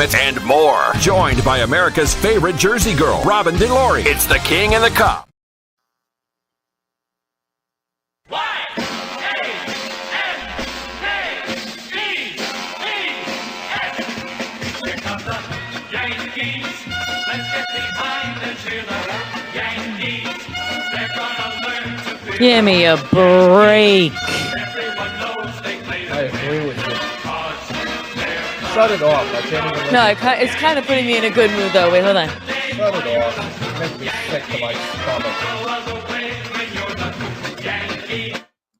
and more. Joined by America's favorite Jersey girl, Robin DiLauri. It's the King and the Cup. Here comes the Yankees. Let's get behind the cheerleader. Yankees, they're gonna learn to feel. Give me a break. Everyone knows they play the I agree with you. because they're Shut it off. I can't even No, listen. it's kind of putting me in a good mood, though. Wait, hold on. Shut it off. It makes me sick to my stomach.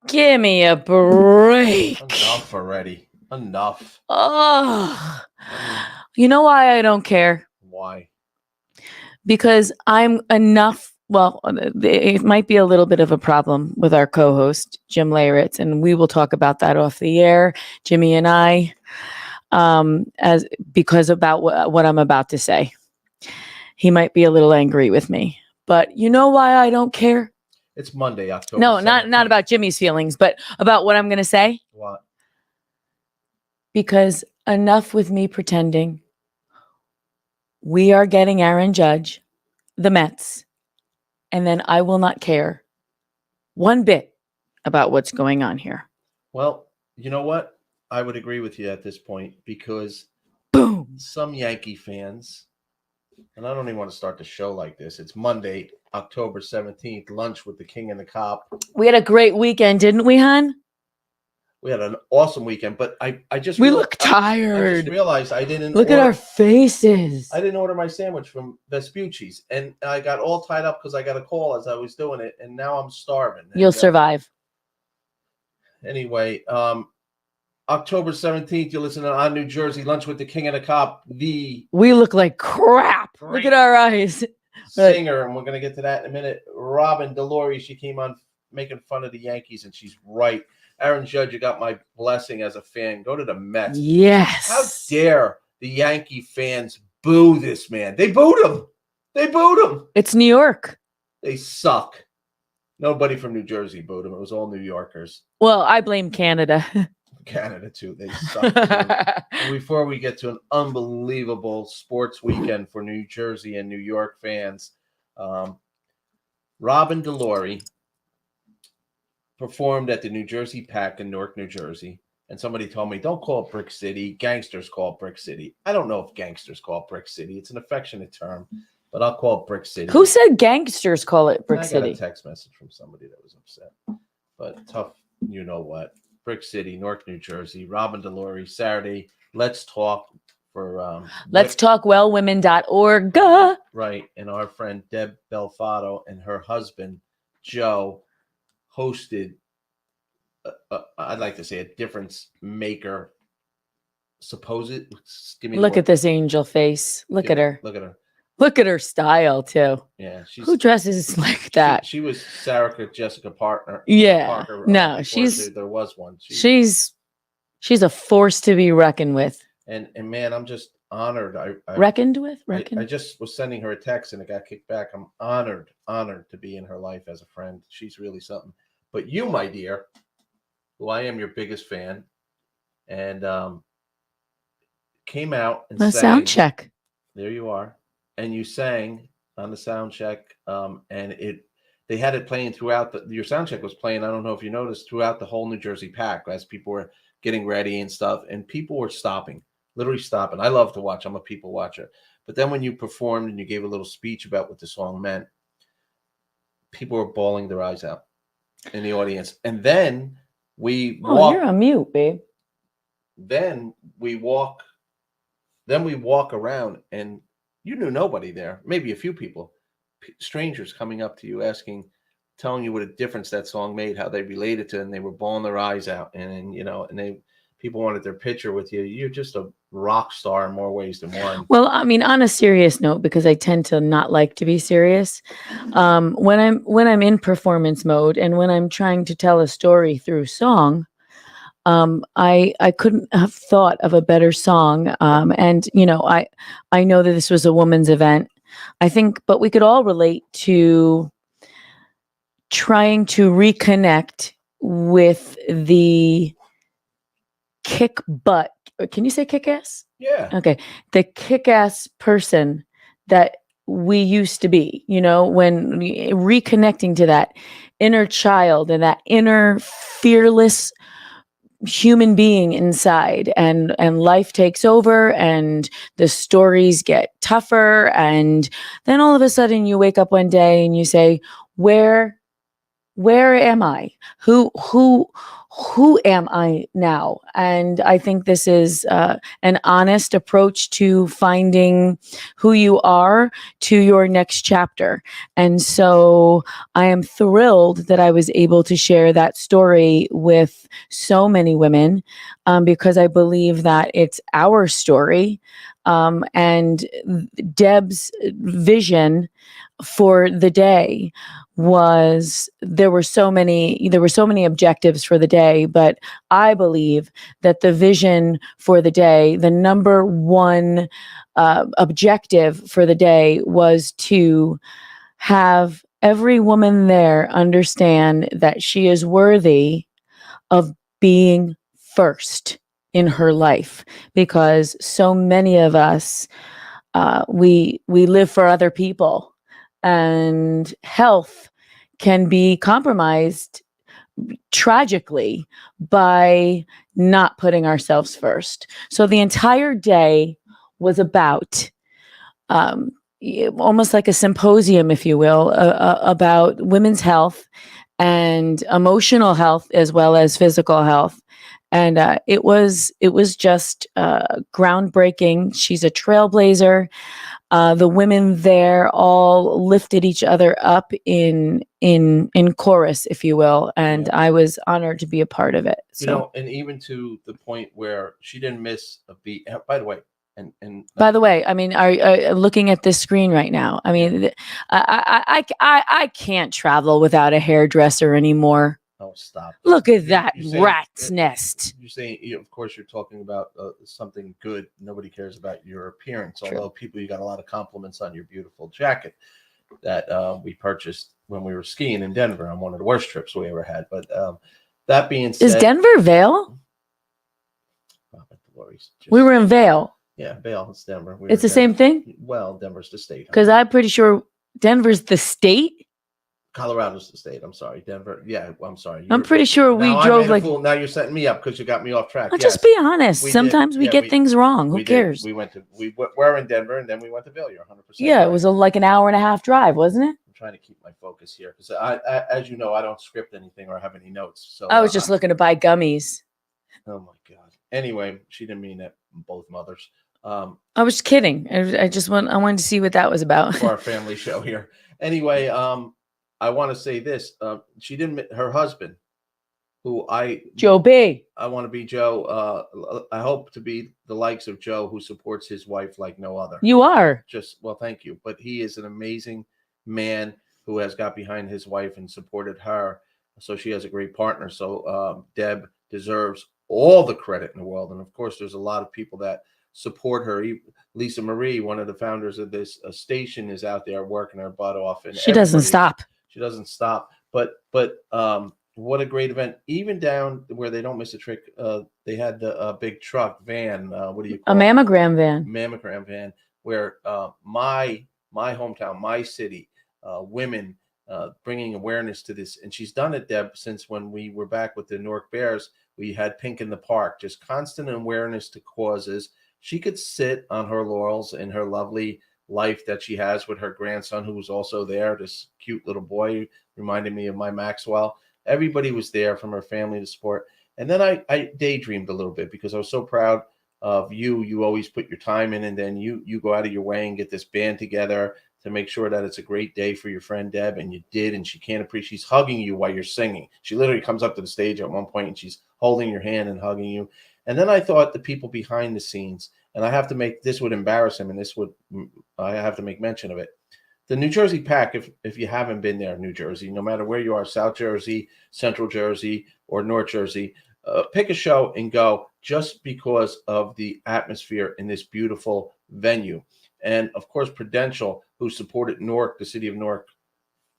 Give me a break. Enough already. Enough. Oh, you know why I don't care? Why? Because I'm enough. Well, it might be a little bit of a problem with our co-host, Jim Leyritz, and we will talk about that off the air, Jimmy and I, because about what I'm about to say. He might be a little angry with me, but you know why I don't care? It's Monday, October. No, 17th. not about Jimmy's feelings, but about what I'm going to say. What? Because enough with me pretending. We are getting Aaron Judge, the Mets, and then I will not care one bit about what's going on here. Well, you know what? I would agree with you at this point because Boom. some Yankee fans, and I don't even want to start the show like this. It's Monday, October 17th, lunch with the King and the Cop. We had a great weekend, didn't we, hon? We had an awesome weekend, but I just We real- look I tired. just realized I didn't Look at our faces. I didn't order my sandwich from Vespucci's, and I got all tied up because I got a call as I was doing it, and now I'm starving. You'll survive. Anyway, October 17th, you listen to On New Jersey, Lunch with the King and the Cop, the We look like crap. Look at our eyes. singer, and we're going to get to that in a minute. Robin DiLauri, she came on making fun of the Yankees, and she's right. Aaron Judge, you got my blessing as a fan. Go to the Mets. Yes. How dare the Yankee fans boo this man? They booed him. They booed him. It's New York. They suck. Nobody from New Jersey booed him. It was all New Yorkers. Well, I blame Canada. Canada, too. They suck. Too. Before we get to an unbelievable sports weekend for New Jersey and New York fans, Robin DiLauri performed at the New Jersey Pack in Newark, New Jersey. And somebody told me, don't call it Brick City. Gangsters call it Brick City. I don't know if gangsters call it Brick City. It's an affectionate term, but I'll call it Brick City. Who said gangsters call it Brick I City? got a text message from somebody that was upset. But tough, you know what. Brick City, Newark, New Jersey. Robin DiLauri, Saturday. Let's talk for Let's talk wellwomen.org. right. And our friend Deb Belfato and her husband Joe hosted I'd like to say a difference maker. Look at this angel face. Look at her. Look at her. Look at her style too. Yeah, she's Who dresses like that? She was Sarah Jessica Parker. Yeah. Parker, No, before she's there was one. she's a force to be reckoned with. And man, I'm just honored. Reckoned with? Reckoned. I just was sending her a text and it got kicked back. I'm honored to be in her life as a friend. She's really something. But you, my dear, who I am your biggest fan, and came out and The sang. sound check. There you are. And you sang on the sound check. And they had it playing throughout your sound check was playing. I don't know if you noticed throughout the whole New Jersey Pack as people were getting ready and stuff. And people were literally stopping. I love to watch. I'm a people watcher. But then when you performed and you gave a little speech about what the song meant, people were bawling their eyes out in the audience. And then you're on mute, babe. Then we walk around and you knew nobody there, maybe a few people, strangers coming up to you telling you what a difference that song made, how they related to it, and they were bawling their eyes out. And people wanted their picture with you. You're just a rock star in more ways than one. Well, I mean, on a serious note, because I tend to not like to be serious, when I'm in performance mode and when I'm trying to tell a story through song, I couldn't have thought of a better song. And I know that this was a woman's event, I think, but we could all relate to trying to reconnect with the kick butt Can you say kick-ass? Yeah. Okay. The kick-ass person that we used to be, when reconnecting to that inner child and that inner fearless human being inside, and life takes over and the stories get tougher, and then all of a sudden you wake up one day and you say, where am I? Who am I now? And I think this is an honest approach to finding who you are to your next chapter. And so I am thrilled that I was able to share that story with so many women, because I believe that it's our story. And Deb's vision for the day was, there were so many objectives for the day, but I believe that the vision for the day, the number one objective for the day, was to have every woman there understand that she is worthy of being first in her life, because so many of us, we live for other people, and health can be compromised tragically by not putting ourselves first. So the entire day was about almost like a symposium, if you will, about women's health and emotional health as well as physical health. And it was just groundbreaking. She's a trailblazer. The women there all lifted each other up in chorus, if you will, and I was honored to be a part of it. So, and even to the point where she didn't miss a beat. By the way, by the way, I mean, are looking at this screen right now? I mean, I can't travel without a hairdresser anymore. Oh, stop! Look at that rat's nest. You're saying, of course, you're talking about something good. Nobody cares about your appearance. True. Although you got a lot of compliments on your beautiful jacket that we purchased when we were skiing in Denver on one of the worst trips we ever had. But that being said, is Denver Vail? We were in Vail. Yeah, Vail. It's Denver. It's the same thing? Well, Denver's the state. Because I'm pretty sure Denver's the state. Colorado's the state. I'm sorry. Denver. Yeah, I'm sorry. I'm pretty sure we drove like. Now you're setting me up because you got me off track. I'll just be honest. Sometimes we get things wrong. Who cares? We were in Denver and then we went to Vail. You're 100%. Yeah, right. It was like an hour and a half drive, wasn't it? I'm trying to keep my focus here because I, as you know, I don't script anything or have any notes. So I was just looking to buy gummies. Oh my God. Anyway, she didn't mean that. Both mothers. I was kidding. I wanted to see what that was about. For our family show here. Anyway, I want to say this. She didn't. Her husband, Joe B. I want to be Joe. I hope to be the likes of Joe, who supports his wife like no other. You are. Well, thank you. But he is an amazing man who has got behind his wife and supported her. So she has a great partner. So Deb deserves all the credit in the world. And of course, there's a lot of people that support her. Lisa Marie, one of the founders of this station, is out there working her butt off. And she doesn't stop. She doesn't stop. But what a great event. Even down where they don't miss a trick. They had the big truck van. What do you call it? A mammogram van. Mammogram van, where my hometown, my city, women bringing awareness to this. And she's done it, Deb, since when we were back with the Newark Bears. We had Pink in the Park, just constant awareness to causes. She could sit on her laurels in her lovely life that she has with her grandson, who was also there. This cute little boy reminded me of my Maxwell. Everybody was there from her family to support. And then I daydreamed a little bit because I was so proud of you. You always put your time in, and then you go out of your way and get this band together to make sure that it's a great day for your friend Deb, and you did, and she can't appreciate. She's hugging you while you're singing. She literally comes up to the stage at one point and she's holding your hand and hugging you. And then I thought the people behind the scenes, and I have to make this would embarrass him, and I have to make mention of it. The New Jersey Pack, if you haven't been there, New Jersey, no matter where you are, South Jersey, Central Jersey, or North Jersey, pick a show and go just because of the atmosphere in this beautiful venue. And of course, Prudential, who supported Newark, the city of Newark,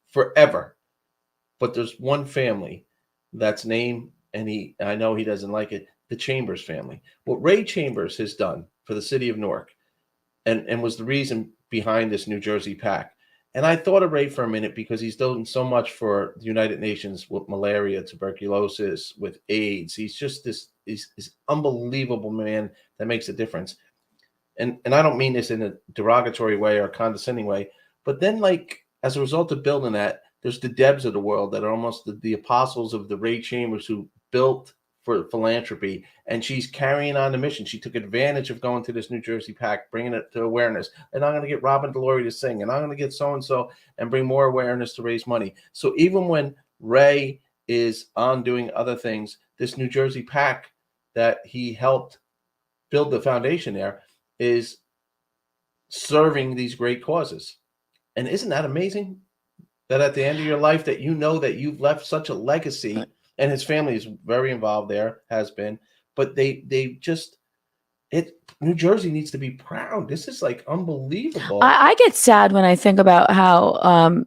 forever. But there's one family that's named, and I know he doesn't like it, the Chambers family. What Ray Chambers has done for the city of Newark, and was the reason behind this New Jersey PAC. And I thought of Ray for a minute because he's done so much for the United Nations with malaria, tuberculosis, with AIDS. He's just he's unbelievable man that makes a difference. And I don't mean this in a derogatory way or condescending way, but then like as a result of building that, there's the Debs of the world that are almost the apostles of the Ray Chambers who built for philanthropy, and she's carrying on the mission. She took advantage of going to this New Jersey PAC, bringing it to awareness. And I'm going to get Robin DiLauri to sing, and I'm going to get so-and-so and bring more awareness to raise money. So even when Ray is on doing other things, this New Jersey PAC that he helped build the foundation there is serving these great causes. And isn't that amazing? That at the end of your life that you know that you've left such a legacy. And his family is very involved there, has been, but they just New Jersey needs to be proud. This is like unbelievable. I get sad when I think about how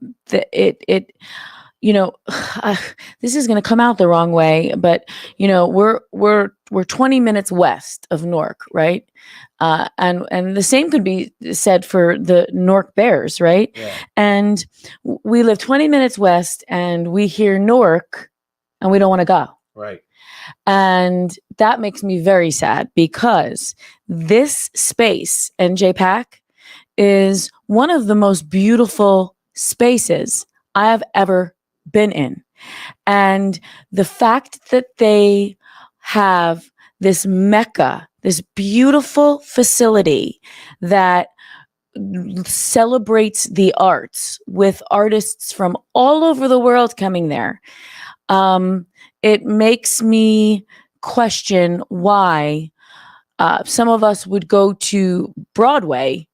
this is going to come out the wrong way, but we're 20 minutes west of Newark, right? And the same could be said for the Newark Bears, right? Yeah. And we live 20 minutes west, and we hear Newark, and we don't want to go. Right. And that makes me very sad because this space, NJPAC, is one of the most beautiful spaces I have ever been in. And the fact that they have this Mecca, this beautiful facility that celebrates the arts with artists from all over the world coming there, it makes me question why some of us would go to Broadway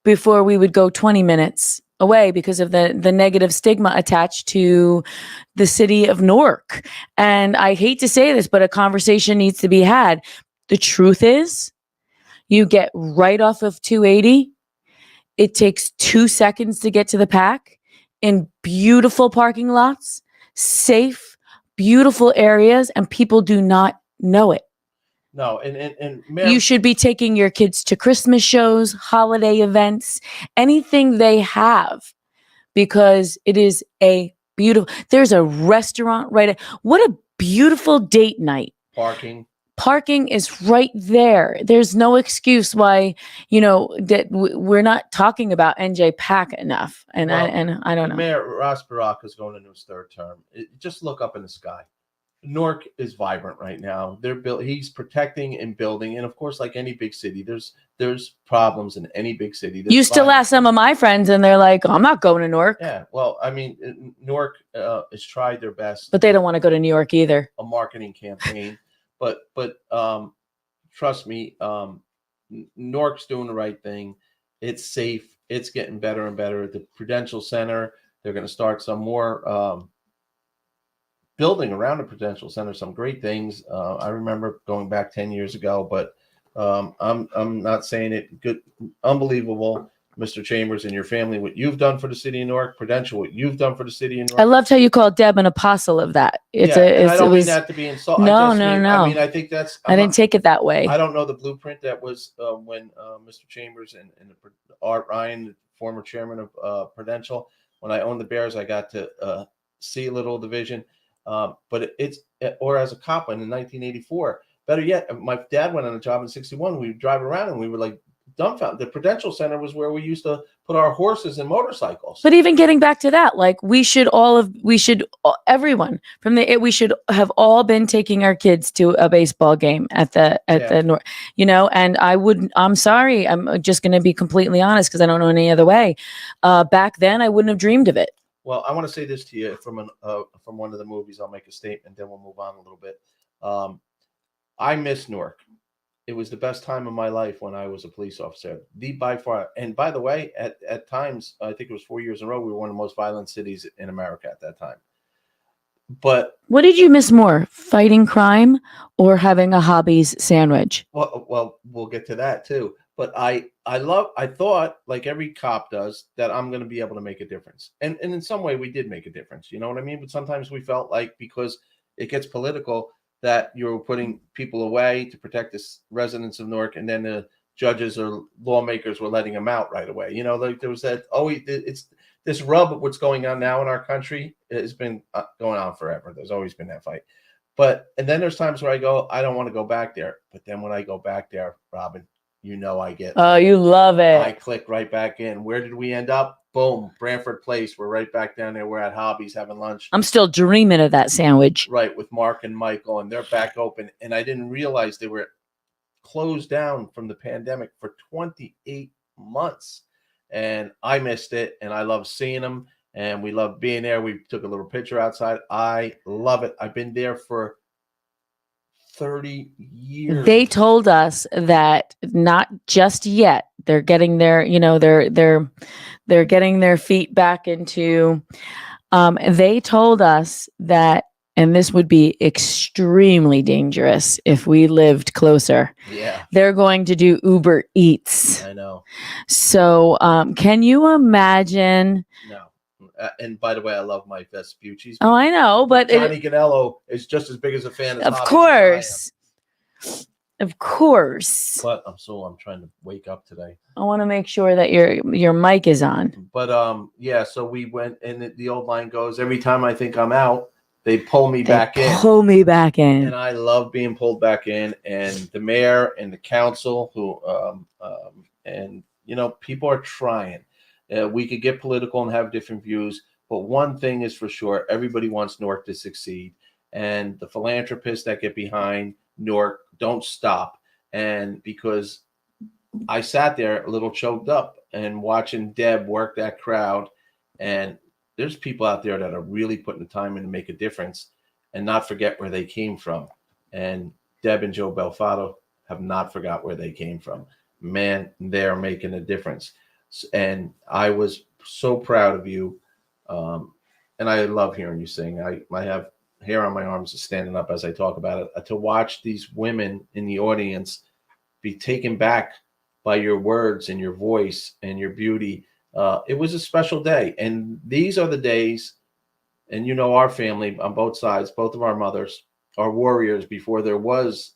before we would go 20 minutes away because of the negative stigma attached to the city of Newark. And I hate to say this, but a conversation needs to be had. The truth is, you get right off of 280. It takes 2 seconds to get to the PAC in beautiful parking lots, safe, beautiful areas, and people do not know it. No, and you should be taking your kids to Christmas shows, holiday events, anything they have, because it is a beautiful. There's a restaurant right. What a beautiful date night. Parking is right there. There's no excuse why that we're not talking about NJPAC enough. And I don't know. Mayor Ross Baraka is going into his third term. Just look up in the sky. Newark is vibrant right now. He's protecting and building, and of course, like any big city, there's problems in any big city. You still ask some of my friends, and they're like, "I'm not going to Newark." Yeah, well, I mean, Newark has tried their best, but they don't want to go to New York either. A marketing campaign, but trust me, Newark's doing the right thing. It's safe. It's getting better and better. At the Prudential Center, they're going to start some more. Building around the Prudential Center, some great things. I remember going back 10 years ago, but I'm not saying it. Good, unbelievable, Mr. Chambers and your family, what you've done for the city of Newark. Prudential, what you've done for the city of Newark. I loved how you called Deb an apostle of that. I don't mean that to be insulting. No. I mean, I think that's. I didn't take it that way. I don't know the blueprint that was when Mr. Chambers and Art Ryan, the former chairman of Prudential, when I owned the Bears, I got to see a little division. But or as a cop in 1984, better yet, my dad went on a job in 61. We would drive around and we were like dumbfounded. The Prudential Center was where we used to put our horses and motorcycles. But even getting back to that, like everyone from we should have all been taking our kids to a baseball game at the North, and I'm sorry. I'm just going to be completely honest because I don't know any other way. Back then I wouldn't have dreamed of it. Well, I want to say this to you from one of the movies. I'll make a statement, then we'll move on a little bit. I miss Newark. It was the best time of my life when I was a police officer. By far. And by the way, at times, I think it was 4 years in a row, we were one of the most violent cities in America at that time. But what did you miss more, fighting crime or having a Hobbies sandwich? Well, we'll get to that too. But I thought, like every cop does, that I'm going to be able to make a difference. And in some way, we did make a difference. You know what I mean? But sometimes we felt like because it gets political, that you're putting people away to protect the residents of Newark, and then the judges or lawmakers were letting them out right away. You know, like there was that. Oh, it's this rub of what's going on now in our country has been going on forever. There's always been that fight. And then there's times where I go, I don't want to go back there. But then when I go back there, Robin, you know, I get. Oh, you love it. I click right back in. Where did we end up? Boom, Branford Place. We're right back down there. We're at Hobbies having lunch. I'm still dreaming of that sandwich. Right, with Mark and Michael, and they're back open. And I didn't realize they were closed down from the pandemic for 28 months. And I missed it, and I love seeing them, and we love being there. We took a little picture outside. I love it. I've been there for 30 years. They told us that not just yet. They're getting their, you know, they're getting their feet back into. They told us that, and this would be extremely dangerous if we lived closer. Yeah, they're going to do Uber Eats. I know. So, can you imagine? No. And by the way, I love Mike Vespucci's. Oh, I know, but Johnny Ganello is just as big as a fan. Of course. Of course. But I'm trying to wake up today. I want to make sure that your mic is on. But yeah, so we went, and the old line goes, every time I think I'm out, they pull me back in. Pull me back in. And I love being pulled back in. And the mayor and the council and you know, people are trying. We could get political and have different views, but one thing is for sure, everybody wants Newark to succeed. And the philanthropists that get behind Newark don't stop. And because I sat there a little choked up and watching Deb work that crowd, and there's people out there that are really putting the time in to make a difference and not forget where they came from. And Deb and Joe Belfato have not forgot where they came from. Man, they're making a difference. And I was so proud of you. And I love hearing you sing. I have hair on my arms standing up as I talk about it. To watch these women in the audience be taken back by your words and your voice and your beauty. It was a special day. And these are the days, and you know, our family on both sides, both of our mothers are warriors before there was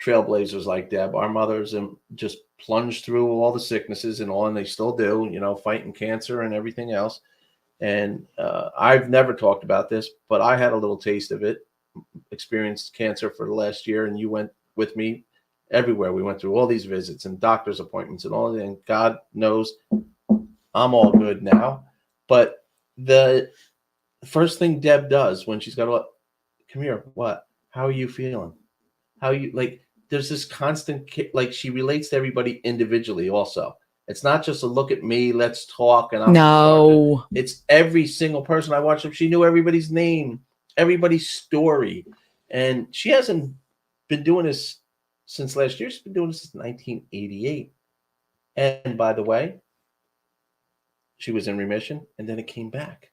trailblazers like Deb. Our mothers just plunged through all the sicknesses and all, and they still do, you know, fighting cancer and everything else. And I've never talked about this, but I had a little taste of it, experienced cancer for the last year, and you went with me everywhere. We went through all these visits and doctor's appointments and all, and God knows I'm all good now. But the first thing Deb does when she's got to, come here, what? How are you feeling? How you, like, there's this constant, like, she relates to everybody individually also. It's not just a look at me, let's talk. And No, it's every single person I watched. She knew everybody's name, everybody's story. And she hasn't been doing this since last year. She's been doing this since 1988. And by the way, she was in remission, and then it came back.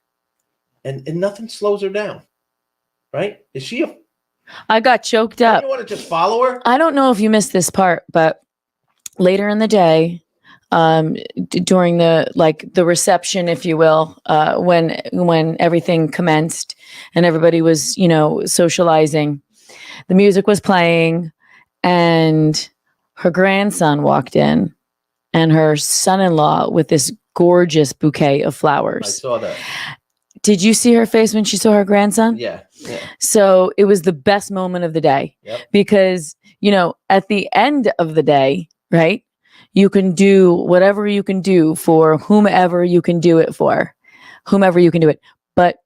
And nothing slows her down, right? Is she a... I got choked up. You want to just follow her? I don't know if you missed this part, but later in the day, during the reception, if you will, when everything commenced and everybody was, you know, socializing, the music was playing, and her grandson walked in, and her son-in-law with this gorgeous bouquet of flowers. I saw that. Did you see her face when she saw her grandson? Yeah. So it was the best moment of the day. Yep. Because, you know, at the end of the day, right, you can do whatever you can do for whomever you can do it for, whomever you can do it. But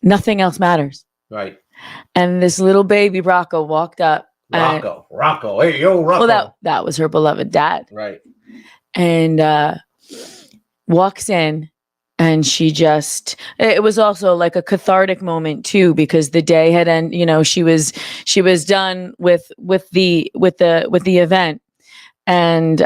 nothing else matters. Right. And this little baby Rocco walked up. Rocco. Hey, yo, Rocco. Well, that was her beloved dad. Right. And walks in. And she just, it was also like a cathartic moment too, because the day had ended, you know, she was done with the event. And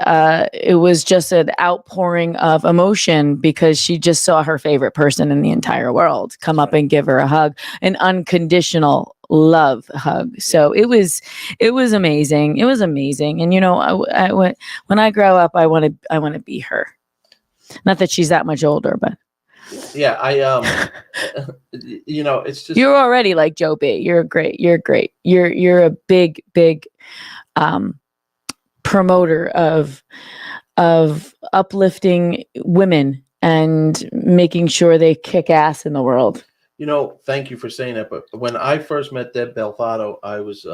it was just an outpouring of emotion because she just saw her favorite person in the entire world come up and give her a hug, an unconditional love hug. So it was amazing. It was amazing. And, you know, when I grow up, I want to be her. Not that she's that much older, but Yeah, it's just You're already like Joe B. You're great. You're great. You're a big um, promoter of uplifting women and making sure they kick ass in the world. Thank you for saying that. But when I first met Deb Belfato, I was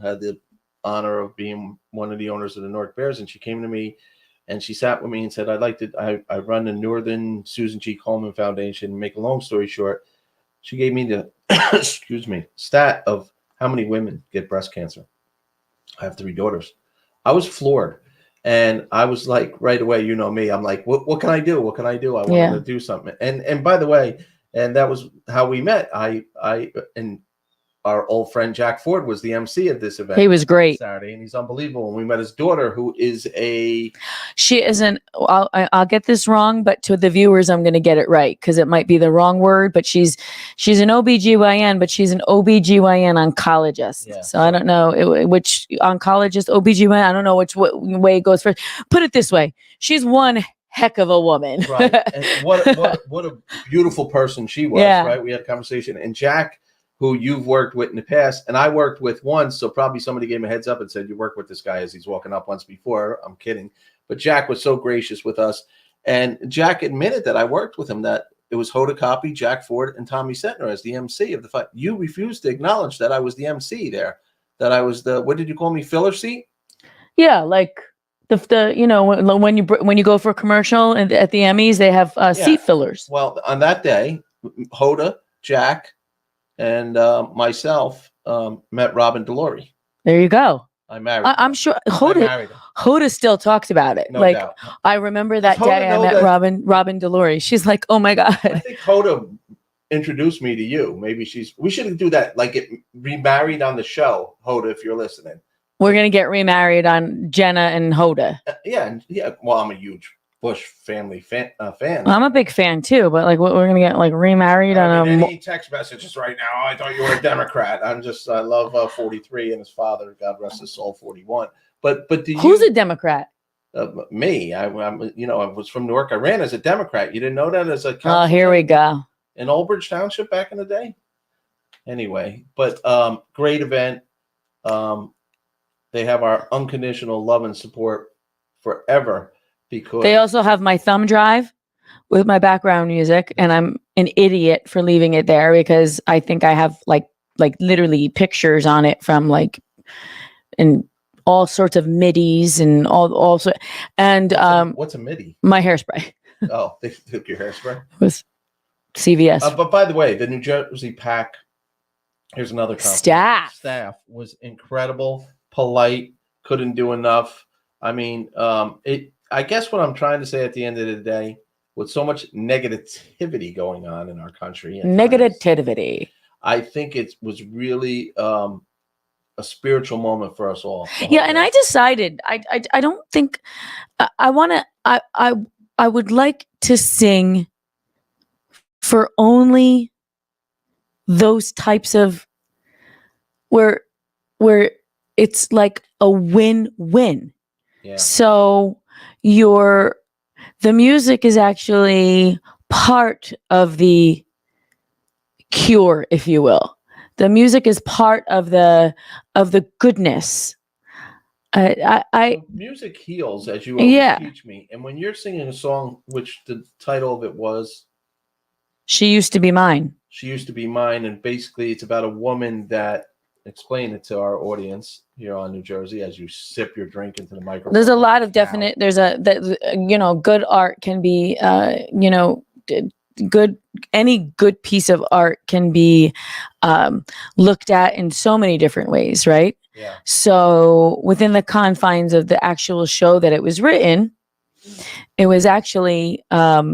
had the honor of being one of the owners of the Newark Bears, and she came to me and she sat with me and said, I run the Northern Susan G. Coleman Foundation. Make a long story short, she gave me the excuse me, stat of how many women get breast cancer. I have 3 daughters. I was floored. And I was like, right away, you know me, I'm like, what can I do? What can I do? I wanted to do something. And by the way, and that was how we met. And our old friend Jack Ford was the MC of this event. He was great Saturday, and he's unbelievable. And we met his daughter, who is she isn't. I'll get this wrong, but to the viewers, I'm going to get it right because it might be the wrong word. But she's an OBGYN, but she's an OBGYN oncologist. Yeah. So I don't know which oncologist, OBGYN. I don't know which way it goes first. Put it this way: she's one heck of a woman. Right. And what a beautiful person she was. Yeah. Right. We had a conversation, and Jack, who you've worked with in the past, and I worked with once, so probably somebody gave me a heads up and said, you worked with this guy as he's walking up once before. I'm kidding. But Jack was so gracious with us. And Jack admitted that I worked with him, that it was Hoda Kotb, Jack Ford, and Tommy Cetnar as the MC of the fight. You refused to acknowledge that I was the MC there, that I was what did you call me, filler seat? Yeah, like when you go for a commercial and at the Emmys, they have seat fillers. Well, on that day, Hoda, Jack, and myself met Robin DiLauri. There you go. I married. I'm sure Hoda still talks about it. No like doubt. I remember that day I met Robin DiLauri. She's like, oh my God. I think Hoda introduced me to you. Maybe we should do that. Like get remarried on the show, Hoda, if you're listening. We're gonna get remarried on Jenna and Hoda. Yeah. Well, I'm a huge Bush family fan. Well, I'm a big fan too, but like, we're gonna get like remarried on any text messages right now. I thought you were a Democrat. I love 43 and his father, God rest his soul, 41. But who's a Democrat? Me. I was from Newark. I ran as a Democrat. You didn't know that as a council? Oh, here we go. In Old Bridge Township back in the day. Anyway, but great event. They have our unconditional love and support forever, because they also have my thumb drive with my background music, and I'm an idiot for leaving it there because I think I have like literally pictures on it from and all sorts of midis and all sorts. And what's a midi? My hairspray. Oh, they took your hairspray? It was CVS. But by the way, the New Jersey PAC, here's another compliment. Staff was incredible, polite, couldn't do enough. I mean, I guess what I'm trying to say at the end of the day, with so much negativity going on in our country, Negativity. I think it was really a spiritual moment for us all. Yeah, and I decided I don't think I want to. I would like to sing for only those types of where it's like a win-win. Yeah. So the music is actually part of the cure, if you will. The music is part of the goodness. Music heals, as you always teach me. And when you're singing a song, which the title of it was She Used to Be Mine. She Used to Be Mine, and basically it's about a woman that, explain it to our audience here on New Jersey as you sip your drink into the microphone. There's a lot of definite. There's good art can be good. Any good piece of art can be looked at in so many different ways, right? Yeah. So within the confines of the actual show that it was written, it was actually the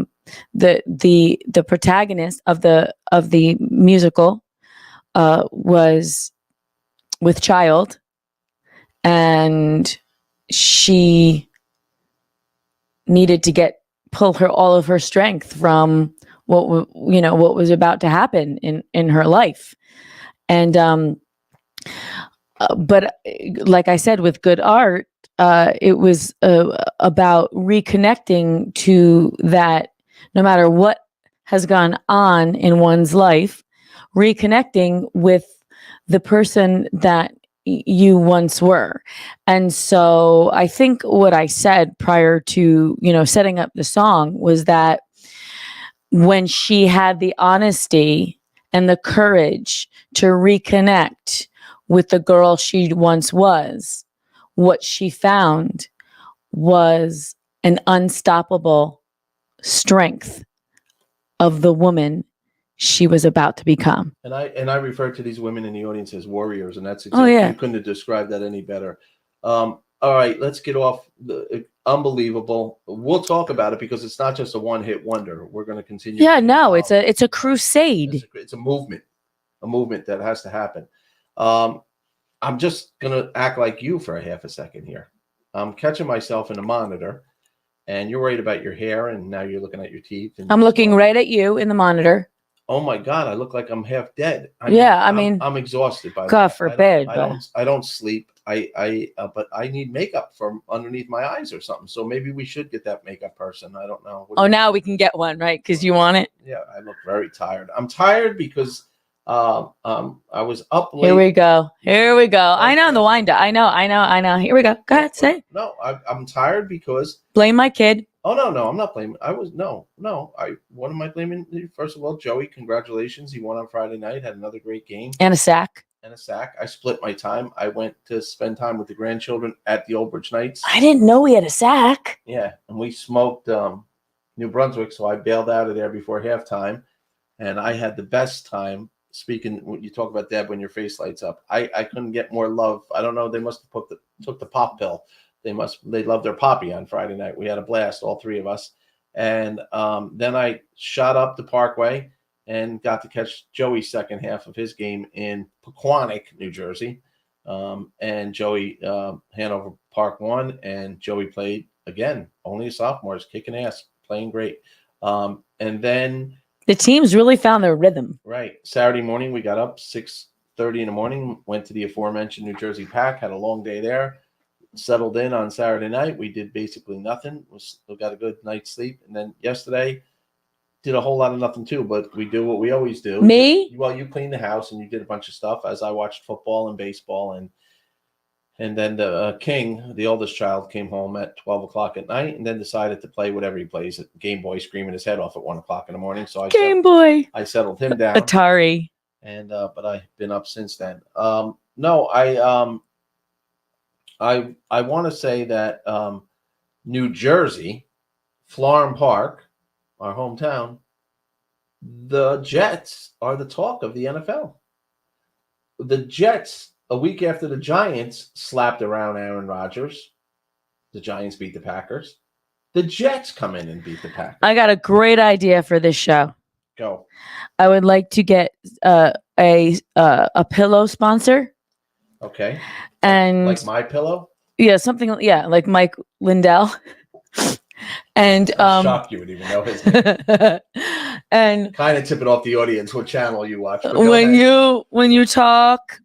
protagonist of the musical was with child, and she needed to pull all of her strength from what was about to happen in her life. And but like I said, with good art, it was about reconnecting to that, no matter what has gone on in one's life, reconnecting with the person that you once were. And so I think what I said prior to, setting up the song was that when she had the honesty and the courage to reconnect with the girl she once was, what she found was an unstoppable strength of the woman she was about to become. And I refer to these women in the audience as warriors, and that's Oh, yeah. You couldn't have described that any better. All right, let's get off the unbelievable. We'll talk about it because it's not just a one-hit wonder. We're going to continue. Yeah, no, it's a crusade. It's a movement that has to happen. I'm just going to act like you for a half a second here. I'm catching myself in the monitor, and you're worried about your hair, and now you're looking at your teeth. And I'm looking right at you in the monitor. Oh my God, I look like I'm half dead. I'm exhausted. God forbid. I don't sleep. But I need makeup from underneath my eyes or something. So maybe we should get that makeup person. I don't know. Now we can get one, right? Because you want it. Yeah, I look very tired. I'm tired because I was up late. Here we go. I know the wind up. I know. Here we go. Go ahead, say it. No, I'm tired because blame my kid. Oh no, I'm not blaming. What am I blaming? First of all, Joey, congratulations. He won on Friday night, had another great game. And a sack. I split my time. I went to spend time with the grandchildren at the Old Bridge Nights. I didn't know he had a sack. Yeah, and we smoked New Brunswick, so I bailed out of there before halftime, and I had the best time. Speaking, when you talk about Deb when your face lights up, I couldn't get more love. I don't know. They must have took the pop pill. They loved their poppy on Friday night. We had a blast, all three of us. And then I shot up the Parkway and got to catch Joey's second half of his game in Pequannock, New Jersey. And Joey, Hanover Park won, and Joey played again. Only a sophomore, is kicking ass, playing great. And then the teams really found their rhythm. Right. Saturday morning, we got up 6:30 in the morning, went to the aforementioned New Jersey Pack, had a long day there. Settled in on Saturday night. We did basically nothing. We got a good night's sleep. And then yesterday did a whole lot of nothing too, but we do what we always do. Me? Well, you cleaned the house and you did a bunch of stuff as I watched football and baseball. And then the King, the oldest child, came home at 12 o'clock at night and then decided to play whatever he plays, Game Boy, screaming his head off at 1 o'clock in the morning. So I settled him down. Atari. And but I've been up since then. I want to say that New Jersey, Florham Park, our hometown, the Jets are the talk of the NFL. The Jets, a week after the Giants slapped around Aaron Rodgers, the Giants beat the Packers. The Jets come in and beat the Packers. I got a great idea for this show. Go. I would like to get a pillow sponsor. Okay. And like My Pillow? Yeah, something. Yeah, like Mike Lindell. And I'm shocked you would even know his name. And kind of tip it off the audience what channel you watch. When you talk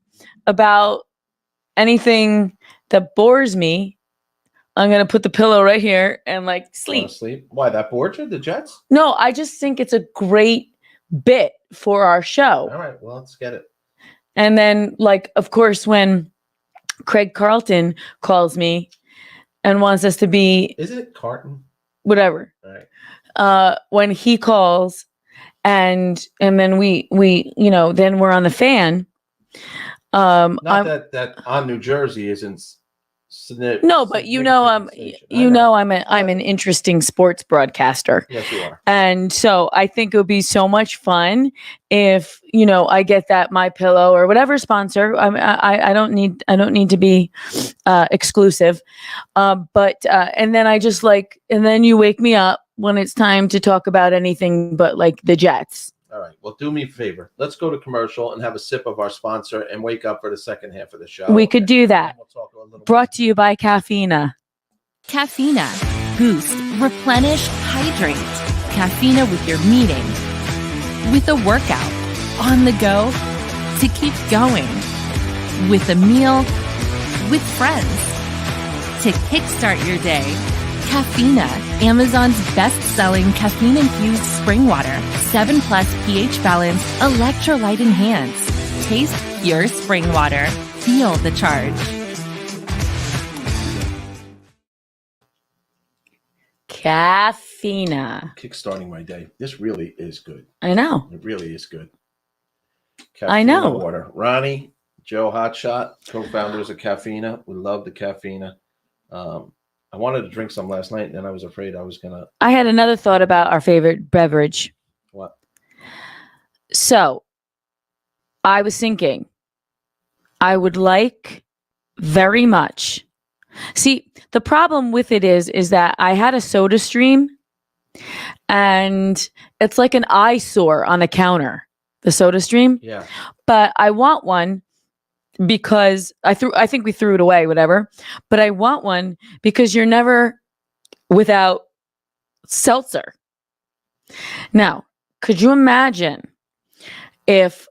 about anything that bores me, I'm gonna put the pillow right here and sleep. Sleep? Why, that bored you, the Jets? No, I just think it's a great bit for our show. All right, well, let's get it. And then, of course, when Craig Carlton calls me and wants us to be... Isn't it Carton? Whatever. All right. When he calls and then we then we're on the fan. Not that on New Jersey isn't... No, but I'm an interesting sports broadcaster. Yes, you are. And so I think it would be so much fun if I get that My Pillow or whatever sponsor. I don't need to be exclusive, but and then and then you wake me up when it's time to talk about anything but the Jets. All right. Well, do me a favor. Let's go to commercial and have a sip of our sponsor and wake up for the second half of the show. We could do that. We'll talk a little Brought to you by Caffeina. Caffeina. Boost, replenish, hydrate. Caffeina with your meeting, with a workout, on the go, to keep going, with a meal, with friends. To kickstart your day, Caffeina, Amazon's best-selling caffeine-infused spring water, 7+ pH balance, electrolyte enhanced. Taste pure spring water. Feel the charge. Caffeina. Kickstarting my day. This really is good. I know. It really is good. I know. Water. Ronnie, Joe Hotshot, co-founders of Caffeina. We love the Caffeina. I wanted to drink some last night, and then I was afraid I was gonna. I had another thought about our favorite beverage. What? So, I was thinking, I would like very much. See, the problem with it is that I had a Soda Stream, and it's like an eyesore on the counter, the Soda Stream. Yeah. But I want one because I think we threw it away, whatever. But I want one because you're never without seltzer. Now, could you imagine if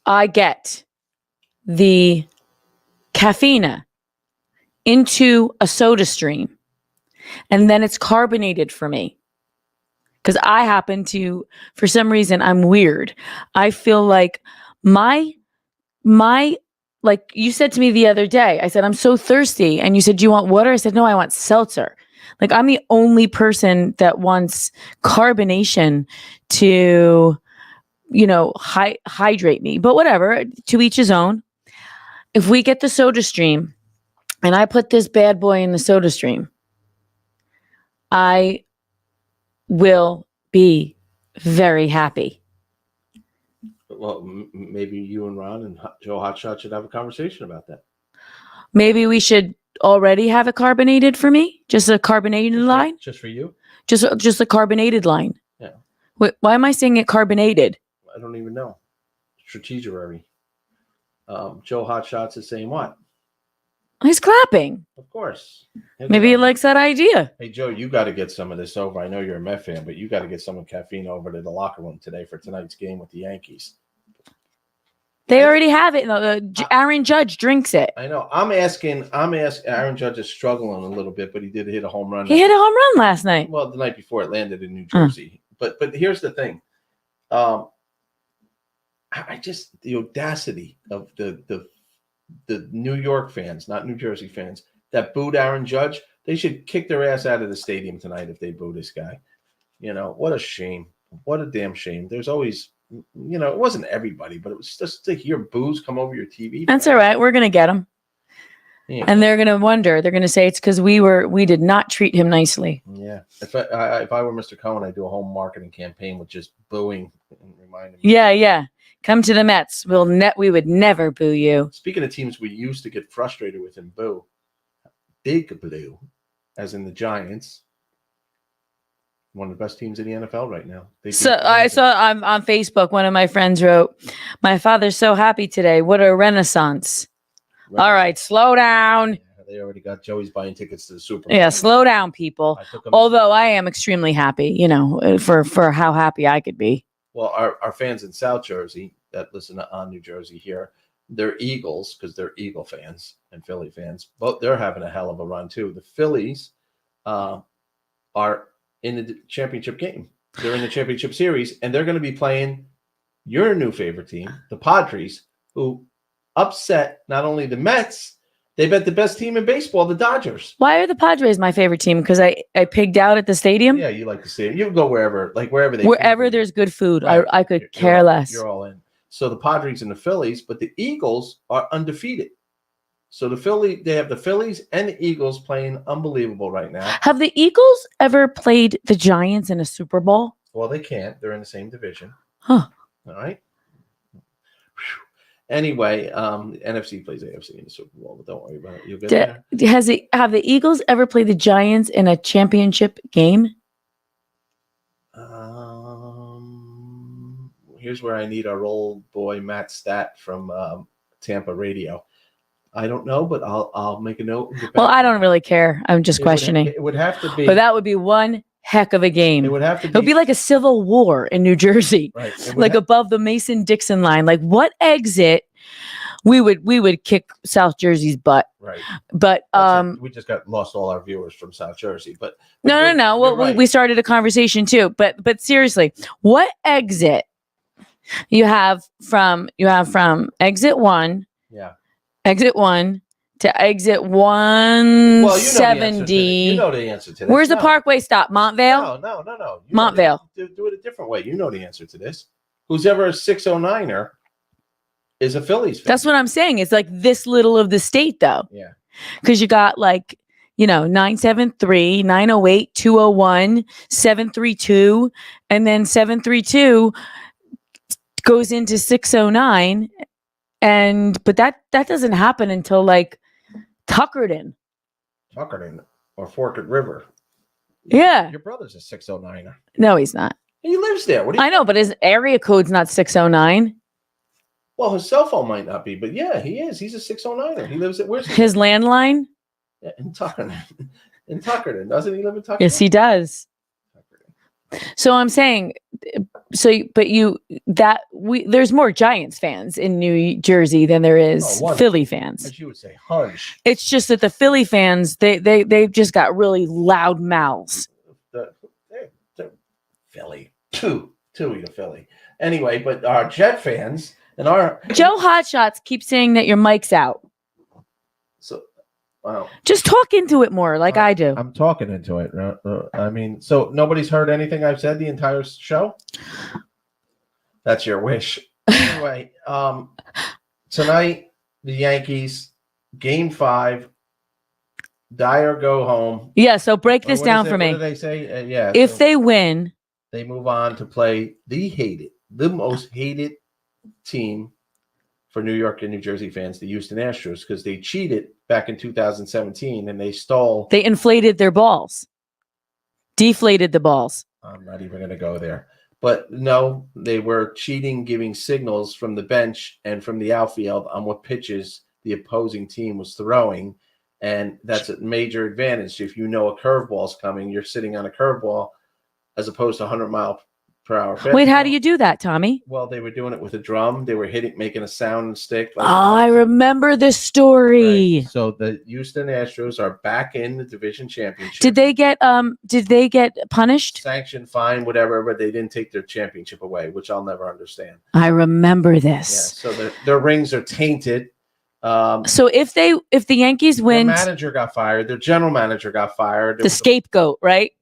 I get the Caffeina into a Soda Stream and then it's carbonated for me? Because I happen to, for some reason, I'm weird. I feel like my like you said to me the other day, I said, I'm so thirsty. And you said, do you want water? I said, no, I want seltzer. Like, I'm the only person that wants carbonation to, hydrate me. But whatever, to each his own. If we get the Soda Stream and I put this bad boy in the Soda Stream, I will be very happy. Well, maybe you and Ron and Joe Hotshot should have a conversation about that. Maybe we should already have it carbonated for me. Just a carbonated line. Just for you? Just a carbonated line. Yeah. Wait, why am I saying it carbonated? I don't even know. Strategerary. Joe Hotshot's is saying what? He's clapping. Of course. Maybe he likes that idea. Hey, Joe, you got to get some of this over. I know you're a Met fan, but you got to get some of Caffeine over to the locker room today for tonight's game with the Yankees. They already have it. Aaron Judge drinks it. I know. I'm asking. Aaron Judge is struggling a little bit, but he did hit a home run. He hit a home run last night. Well, the night before it landed in New Jersey. But here's the thing. I just, the audacity of the New York fans, not New Jersey fans, that booed Aaron Judge. They should kick their ass out of the stadium tonight if they boo this guy. What a shame. What a damn shame. There's always, it wasn't everybody, but it was just to hear boos come over your TV. That's all right. We're going to get him. Yeah. And they're going to wonder. They're going to say it's because we did not treat him nicely. Yeah. If I were Mr. Cohen, I'd do a home marketing campaign with just booing and reminding me. Yeah. Come to the Mets. We would never boo you. Speaking of teams we used to get frustrated with and boo, Big Blue, as in the Giants, one of the best teams in the NFL right now. So I saw on Facebook, one of my friends wrote, "My father's so happy today. What a renaissance." All right, slow down. Yeah, they already got Joey's buying tickets to the Super Bowl. Yeah, slow down, people. Although I am extremely happy, for how happy I could be. Well, our fans in South Jersey that listen on New Jersey here, they're Eagles because they're Eagle fans and Philly fans. But they're having a hell of a run too. The Phillies are in the championship game. They're in the championship series, and they're going to be playing your new favorite team, the Padres, who upset not only the Mets, they bet the best team in baseball, the Dodgers. Why are the Padres my favorite team? Because I pigged out at the stadium? Yeah, you like the stadium. You can go wherever there's good food. Right. I could care less. You're all in. So the Padres and the Phillies, but the Eagles are undefeated. So they have the Phillies and the Eagles playing unbelievable right now. Have the Eagles ever played the Giants in a Super Bowl? Well, they can't. They're in the same division. Huh. All right. Anyway, NFC plays AFC in the Super Bowl, but don't worry about it. You'll get there. Have the Eagles ever played the Giants in a championship game? Here's where I need our old boy Matt Stat from Tampa Radio. I don't know, but I'll make a note. Well, I don't really care. I'm just questioning. It would have to be. But that would be one heck of a game. It would have to be. It would be like a civil war in New Jersey, right? Like above the Mason-Dixon line. Like what exit we would kick South Jersey's butt. Right. But We just lost all our viewers from South Jersey. But no. Well, right. we started a conversation too. But seriously, what exit you have from exit 1? Yeah. Exit 1 to exit Well, 170. you know the answer to this. Where's the Parkway stop? Montvale? No. Montvale. Do it a different way. You know the answer to this. Who's ever a 609er is a Phillies fan. That's what I'm saying. It's like this little of the state, though. Yeah. Because you got 973, 908, 201, 732, and then 732 goes into 609. But that doesn't happen until Tuckerton or Forked River. Yeah. Your brother's a 609er. No, he's not. He lives there. What do you I know, but his area code's not 609. Well, his cell phone might not be, but yeah, he is. He's a 609er. He lives at where's His landline? Yeah, in Tuckerton. In Tuckerton. Doesn't he live in Tuckerton? Yes, he does. So I'm saying, there's more Giants fans in New Jersey than there is Philly fans. As you would say, hunch. It's just that the Philly fans, they've just got really loud mouths. They're Philly. Two to Philly. Anyway, but our Jet fans and our Joe Hotshots keep saying that your mic's out. So, wow. Just talk into it more, like I do. I'm talking into it. I mean, so nobody's heard anything I've said the entire show. That's your wish. Anyway, tonight the Yankees, Game 5. Dyer go home. Yeah. So break this down for me. What did they say? Yeah. If they win, they move on to play the most hated team for New York and New Jersey fans, the Houston Astros, because they cheated back in 2017 and they stole. They inflated their balls, deflated the balls. I'm not even going to go there. But no, they were cheating, giving signals from the bench and from the outfield on what pitches the opposing team was throwing. And that's a major advantage. If you know a curveball is coming, you're sitting on a curveball as opposed to 100-mile-per-hour fastball. Wait, how do you do that, Tommy? Well, they were doing it with a drum. They were making a sound and stick. I remember this story. Right. So the Houston Astros are back in the division championship. Did they get punished? Sanctioned, fine, whatever, but they didn't take their championship away, which I'll never understand. I remember Yeah, this. so their rings are tainted. So if the Yankees win, their manager got fired. Their general manager got fired. the scapegoat, right?